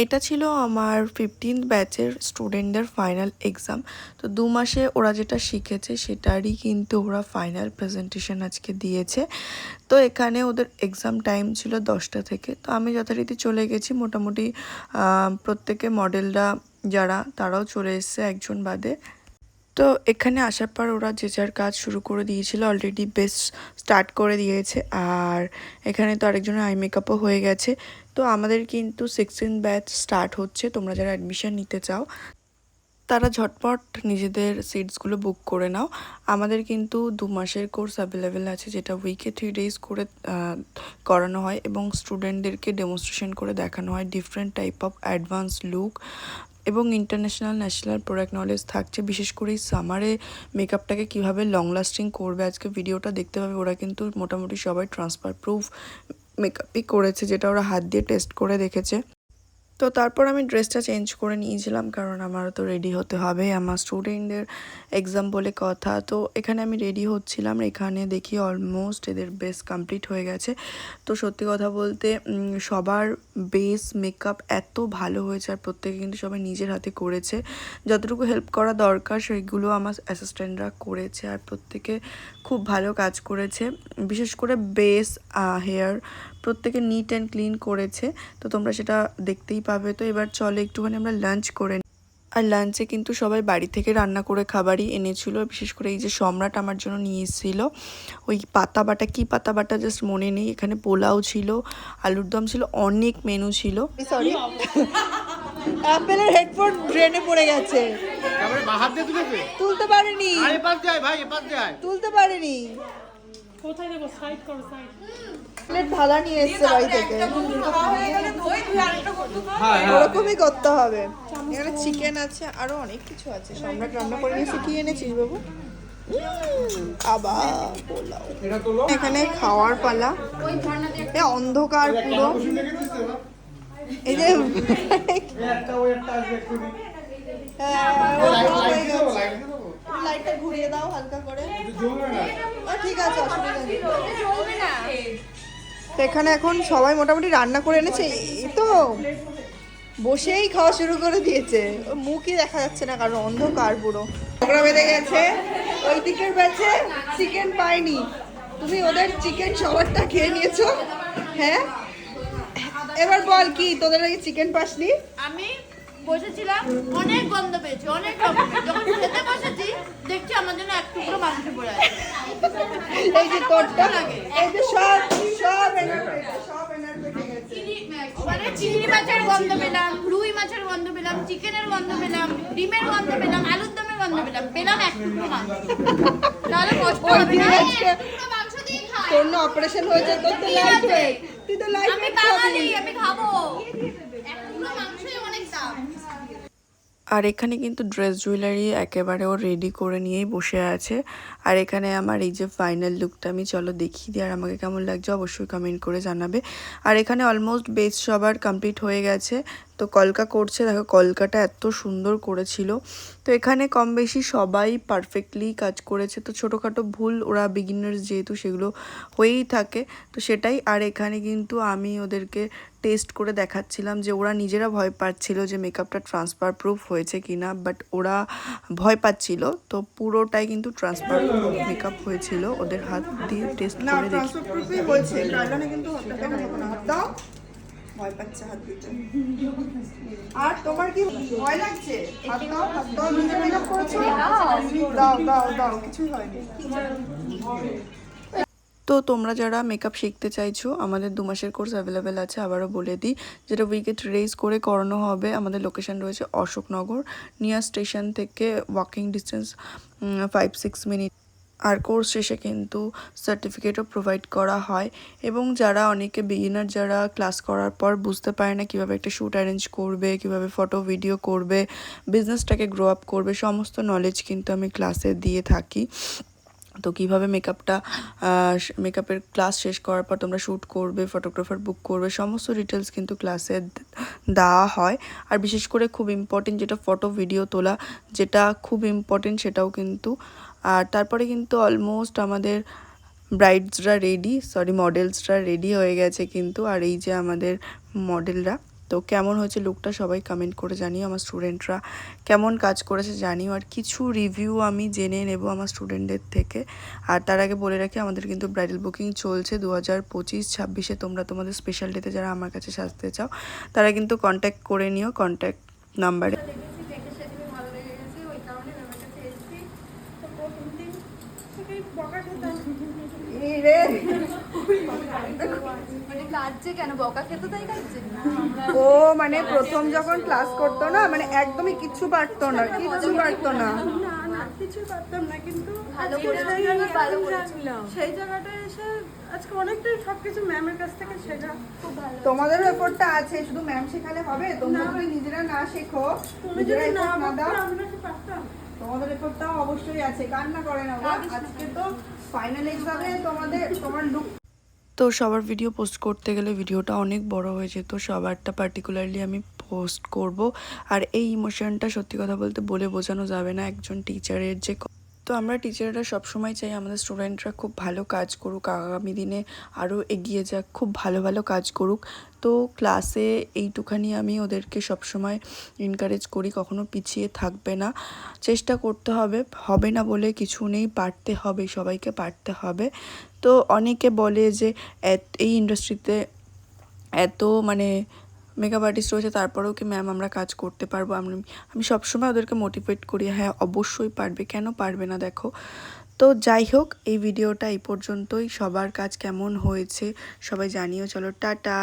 এটা ছিল আমার 15th ব্যাচের স্টুডেন্টদের ফাইনাল এক্সাম। তো 2 মাসে ওরা যেটা শিখেছে সেটারই কিন্তু ওরা ফাইনাল প্রেজেন্টেশন আজকে দিয়েছে। তো এখানে ওদের এক্সাম টাইম ছিল 10টা থেকে। তো আমি যথারীতি চলে গেছি, মোটামুটি প্রত্যেকে মডেলরা যারা তারাও চলে এসছে একজন বাদে। তো এখানে আসার পর ওরা যে যার কাজ শুরু করে দিয়েছিল, অলরেডি বেস্ট স্টার্ট করে দিয়েছে। আর এখানে তো আরেকজনের আই মেকআপও হয়ে গেছে। তো আমাদের কিন্তু 16 ব্যাচ স্টার্ট হচ্ছে। তোমরা যারা অ্যাডমিশন নিতে চাও তারা ঝটপট নিজেদের সিটসগুলো বুক করে নাও। আমাদের কিন্তু 2 মাসের কোর্স অ্যাভেলেবেল আছে, যেটা উইকে 3 ডেজ করে করানো হয় এবং স্টুডেন্টদেরকে ডেমনস্ট্রেশন করে দেখানো হয় different type of advance look এবং ইন্টারন্যাশনাল ন্যাশনাল প্রোডাক্ট নলেজ থাকছে। বিশেষ করে এই সামারে মেকআপটাকে কীভাবে লং লাস্টিং করবে আজকে ভিডিওটা দেখতে পাবে। ওরা কিন্তু মোটামুটি সবাই ট্রান্সফার প্রুফ মেকআপই করেছে, যেটা ওরা হাত দিয়ে টেস্ট করে দেখেছে। তো তারপর আমি ড্রেসটা চেঞ্জ করে নিয়েছিলাম, কারণ আমারও তো রেডি হতে হবে, আমার স্টুডেন্টদের এক্সাম বলে কথা। তো এখানে আমি রেডি হচ্ছিলাম, এখানে দেখি অলমোস্ট এদের বেস কমপ্লিট হয়ে গেছে। তো সত্যি কথা বলতে সবার বেস মেকআপ এত ভালো হয়েছে, আর প্রত্যেকে কিন্তু সবাই নিজের হাতে করেছে। যতটুকু হেল্প করা দরকার সেগুলো আমার অ্যাসিস্ট্যান্টরা করেছে, আর প্রত্যেকে খুব ভালো কাজ করেছে। বিশেষ করে বেস হেয়ার প্রত্যেকে নিট অ্যান্ড ক্লিন করেছে। তো তোমরা সেটা দেখতেই পাবে। তো এবার চলে একটুখানি আমরা লাঞ্চ করে। আর লাঞ্চে কিন্তু সবাই বাড়ি থেকে রান্না করে খাবারই এনেছিল। বিশেষ করে এই যে সম্রাট আমার জন্য নিয়ে এসেছিলো ওই পাতা বাটা, কি পাতা বাটা জাস্ট মনে নেই। এখানে পোলাও ছিল, আলুর দম ছিল, অনেক মেনু ছিল। সরি, অ্যাপেলের হেডফোন ড্রেনে পড়ে গেছে, তুলতে পারিনি, তুলতে পারিনি। কোথায় দেবো? সাইড করো, সাইড। প্লেট ঢালা নিয়ে এসেছে বাড়ি থেকে, ওরকমই করতে হবে। এখানে চিকেন আছে, আরো অনেক কিছু আছে। সম্রাট রান্না করে নিয়েছি। কি এনেছিস বাবু? আবার পোলাও। এখানে খাওয়ার পালা, অন্ধকার পুরো। এই যে লাইটটা ঘুরিয়ে দাও হালকা করে। ঠিক আছে, অসুবিধা নেই। এখানে এখন সবাই মোটামুটি রান্না করে এনেছে। এই তো বসেই খাওয়া শুরু করে দিয়েছে, মুখই দেখা যাচ্ছে না কারণ অন্ধকার পুরো। ঝগড়া বেঁধে গেছে, ওই দিকের ব্যাচে চিকেন পাইনি, তুমি ওদের চিকেন সবারটা খেয়ে নিয়েছো। হ্যাঁ, এবার বল কি তোদের আগে চিকেন পাসনি? আমি বসেছিলাম, অনেক গন্ধ পেয়েছি, অনেক গন্ধ পেয়েছি। যখন খেতে বসেছি দেখছি আমার জন্য এক টুকরো মাংস পড়ে আছে। এই যে তোরটা, এই যে সব সব মানে চিংড়ি মাছের গন্ধ পেলাম, রুই মাছের গন্ধ পেলাম, চিকেনের গন্ধ পেলাম, ডিমের গন্ধ পেলাম, আলুর দমের গন্ধ পেলাম, পেলাম এক টুকরো মাংস। তাহলে কষ্ট হবে না, মাংস দিয়ে খাই। তোর না অপারেশন হয়েছে, তোর তো লাইফ ওয়েট, তুই তো লাইফ আমি ওয়েট বাঙালি, আমি খাবো। এক টুকরো মাংসই অনেক দাম। আর এখানে কিন্তু ড্রেস জুয়েলারি একেবারে ও রেডি করে নিয়েই বসে আছে। আর এখানে আমার এই যে ফাইনাল লুকটা আমি চলো দেখিয়ে দিই, আর আমাকে কেমন লাগছে অবশ্যই কমেন্ট করে জানাবে। আর এখানে অলমোস্ট বেস সবার কমপ্লিট হয়ে গেছে। তো কলকা করছে, দেখো কলকাটা এত সুন্দর করেছিল। তো এখানে কম বেশি সবাই পারফেক্টলি কাজ করেছে। তো ছোটোখাটো ভুল ওরা বিগিনার্স যেহেতু সেগুলো হয়েই থাকে, তো সেটাই। আর এখানে কিন্তু আমি ওদেরকে টেস্ট করে দেখাচ্ছিলাম যে ওরা নিজেরা ভয় পাচ্ছিল যে মেকআপটা ট্রান্সফার প্রুফ হয়েছে কিনা, বাট ওরা ভয় পাচ্ছিল। তো পুরোটাই কিন্তু ট্রান্সফার প্রুফ মেকআপ হয়েছিল, ওদের হাত দিয়ে টেস্ট করে দেখি। ভয় পাচ্ছে হাত দিতে। আর তোমার কি ভয় লাগছে? হাত দাও, হাত দাও। নিজে মেকআপ করেছো? দাও দাও দাও, কিছুই হয়নি। তো তোমরা যারা মেকআপ শিখতে চাইছো, আমাদের 2 মাসের কোর্স অ্যাভেলেবেল আছে। আবারও বলে দিই, যেটা উইকে 3 ডেজ করে করানো হবে। আমাদের লোকেশন রয়েছে অশোকনগর, নিয়ার স্টেশন থেকে ওয়াকিং ডিস্টেন্স 5-6 মিনিট। আর কোর্স শেষে কিন্তু সার্টিফিকেটও প্রোভাইড করা হয়। এবং যারা অনেকে বিগিনার, যারা ক্লাস করার পর বুঝতে পারে না কীভাবে একটা শ্যুট অ্যারেঞ্জ করবে, কীভাবে ফটো ভিডিও করবে, বিজনেসটাকে গ্রো আপ করবে, সমস্ত নলেজ কিন্তু আমি ক্লাসে দিয়ে থাকি। তো কীভাবে মেকআপের ক্লাস শেষ করার পর তোমরা শ্যুট করবে, ফটোগ্রাফার বুক করবে, সমস্ত ডিটেলস কিন্তু ক্লাসে দেওয়া হয়। আর বিশেষ করে খুব ইম্পর্টেন্ট যেটা ফটো ভিডিও তোলা, যেটা খুব ইম্পর্টেন্ট সেটাও কিন্তু। আর তারপরে কিন্তু অলমোস্ট আমাদের মডেলসরা রেডি হয়ে গেছে কিন্তু। আর এই যে আমাদের মডেলরা, তো কেমন হয়েছে লুকটা সবাই কমেন্ট করে জানিও, আমার স্টুডেন্টরা কেমন কাজ করেছে জানিও। আর কিছু রিভিউ আমি জেনে নেব আমার স্টুডেন্টদের থেকে। আর তার আগে বলে রাখি আমাদের কিন্তু ব্রাইডাল বুকিং চলছে 2025-26-এ। তোমরা তোমাদের স্পেশাল ডেতে যারা আমার কাছে সাজতে চাও তারা কিন্তু কন্ট্যাক্ট করে নিও কন্ট্যাক্ট নাম্বারে। ও মানে প্রথম যখন ক্লাস করতো না, মানে একদমই কিচ্ছু পারতো না, কিচ্ছু পারতো না। কিছু পারতাম না, কিন্তু ভালো আজকে করেছো, সেই জায়গাটায় ভালো আমি করেছো। সেই জায়গাটায় এসে আজকে অনেকটাই সবকিছু ম্যামের কাছ থেকে শেখা। খুব ভালো। তোমাদেরও এফোর্টটা আছে, শুধু ম্যাম শেখালে হবে? তোমরা যদি নিজেরা না শেখো, তুমি নিজেরা যদি না effort না দাও, বলতে আমরা কি পারতাম? তোমাদের এফোর্টটাও অবশ্যই আছে। কান্না করে না ওরা। আজকে তো ফাইনাল এক্সামে তোমার লুক। তো সবার ভিডিও পোস্ট করতে গেলে ভিডিওটা অনেক বড় হয়ে যেত, সবারটা পার্টিকুলারলি আমি পোস্ট করব। আর এই ইমোশনটা সত্যি কথা বলতে বলে বোঝানো যাবে না একজন টিচারের যে। তো আমরা টিচাররা সবসময় চাই আমাদের স্টুডেন্টরা খুব ভালো কাজ করুক, আগামী দিনে আরও এগিয়ে যাক, খুব ভালো ভালো কাজ করুক। তো ক্লাসে এইটুখানি আমি ওদেরকে সবসময় এনকারেজ করি, কখনো পিছিয়ে থাকবে না, চেষ্টা করতে হবে, হবে না বলে কিছু নেই, পারতে হবে, সবাইকে পারতে হবে। তো অনেকে বলে যে এই ইন্ডাস্ট্রিতে এত মানে মেকআপ আর্টিস্ট রয়েছে তারপরেও কি ম্যাম আমরা কাজ করতে পারবো? আমি সবসময় ওদেরকে মোটিভেট করি, হ্যাঁ অবশ্যই পারবে, কেন পারবে না দেখো। তো যাই হোক, এই ভিডিওটা এই পর্যন্তই। সবার কাজ কেমন হয়েছে সবাই জানিও। চলো টাটা।